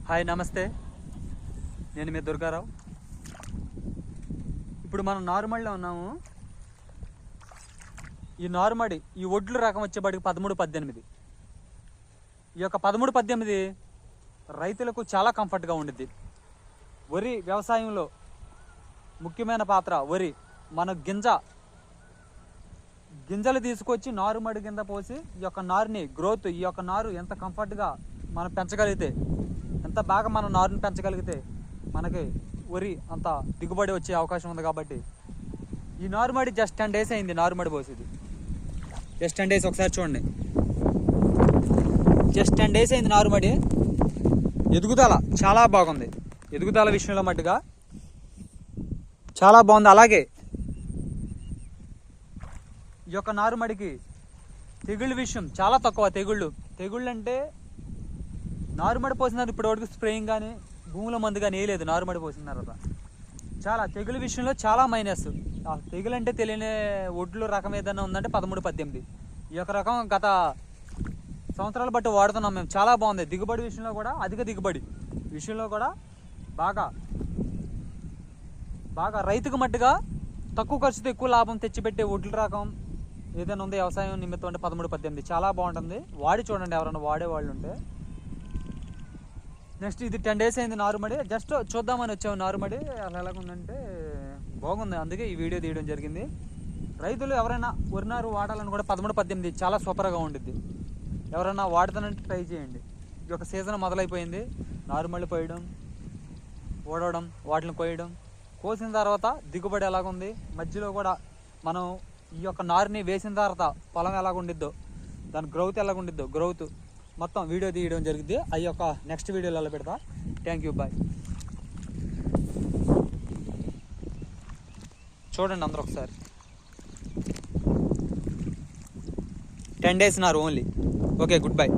Hi నమస్తే, నేను మీ దుర్గారావు. ఇప్పుడు మనం నారుమడిలో ఉన్నాము. ఈ నారుమడి ఈ ఒడ్లు రకం వచ్చేపాటికి 13-18. ఈ యొక్క 13-18 రైతులకు చాలా కంఫర్ట్గా ఉండిద్ది. వరి వ్యవసాయంలో ముఖ్యమైన పాత్ర వరి. మన గింజలు తీసుకొచ్చి నారుమడి కింద పోసి ఈ యొక్క నారుని గ్రోత్, ఈ యొక్క నారు ఎంత కంఫర్ట్గా మనం పెంచగలిగితే, ఎంత బాగా మనం నారుని పెంచగలిగితే మనకి వరి అంత దిగుబడి వచ్చే అవకాశం ఉంది. కాబట్టి ఈ నారుమడి జస్ట్ 10 days అయింది. నారుమడి పోసేది జస్ట్ 10 days. ఒకసారి చూడండి, జస్ట్ 10 days అయింది నారుమడి. ఎదుగుదల చాలా బాగుంది. ఎదుగుదల విషయంలో మట్టుగా చాలా బాగుంది. అలాగే ఈ యొక్క నారుమడికి తెగుళ్ళ విషయం చాలా తక్కువ. తెగుళ్ళు అంటే నారుమడి పోసిన ఇప్పటివరకు స్ప్రేయింగ్ కానీ భూముల మందు కానీ వేయలేదు. నారుమడి పోసిన తర్వాత చాలా తెగుళ్ళ విషయంలో చాలా మైనస్. తెగులు అంటే తెలియని ఒడ్లు రకం ఏదైనా ఉందంటే 13-18. ఈ యొక్క రకం గత సంవత్సరాలు బట్టి వాడుతున్నాం మేము. చాలా బాగుంది. దిగుబడి విషయంలో కూడా అధిక దిగుబడి విషయంలో కూడా బాగా రైతుకు మట్టుగా తక్కువ ఖర్చుతో ఎక్కువ లాభం తెచ్చిపెట్టే ఒడ్ల రకం ఏదైనా ఉంది వ్యవసాయం నిమిత్తం అంటే 13-18 చాలా బాగుంటుంది. వాడి చూడండి ఎవరైనా వాడేవాళ్ళు ఉంటే. నెక్స్ట్ ఇది 10 days అయింది నారుమడి. జస్ట్ చూద్దామని వచ్చాము. నారుమడి అలా ఎలాగుందంటే బాగుంది, అందుకే ఈ వీడియో తీయడం జరిగింది. రైతులు ఎవరైనా వరి నారు వాడాలని కూడా 13-18 చాలా సూపర్గా ఉండిద్ది. ఎవరైనా వాడుతానంటే ట్రై చేయండి. ఈ యొక్క సీజన్ మొదలైపోయింది. నారుమడి పోయడం, ఓడవడం, వాటిని కోసిన తర్వాత దిగుబడి ఎలాగుంది, మధ్యలో కూడా మనం ఈ యొక్క నారుని వేసిన తర్వాత పొలం ఎలాగుండిద్దో, దాని గ్రోత్ ఎలాగుండిద్దో, గ్రోత్ మొత్తం వీడియో తీయడం జరిగింది. ఆ యొక్క నెక్స్ట్ వీడియోలో పెడతా. Thank you, bye. చూడండి అందరూ ఒకసారి. 10 days నారు ఓన్లీ. Okay, good bye.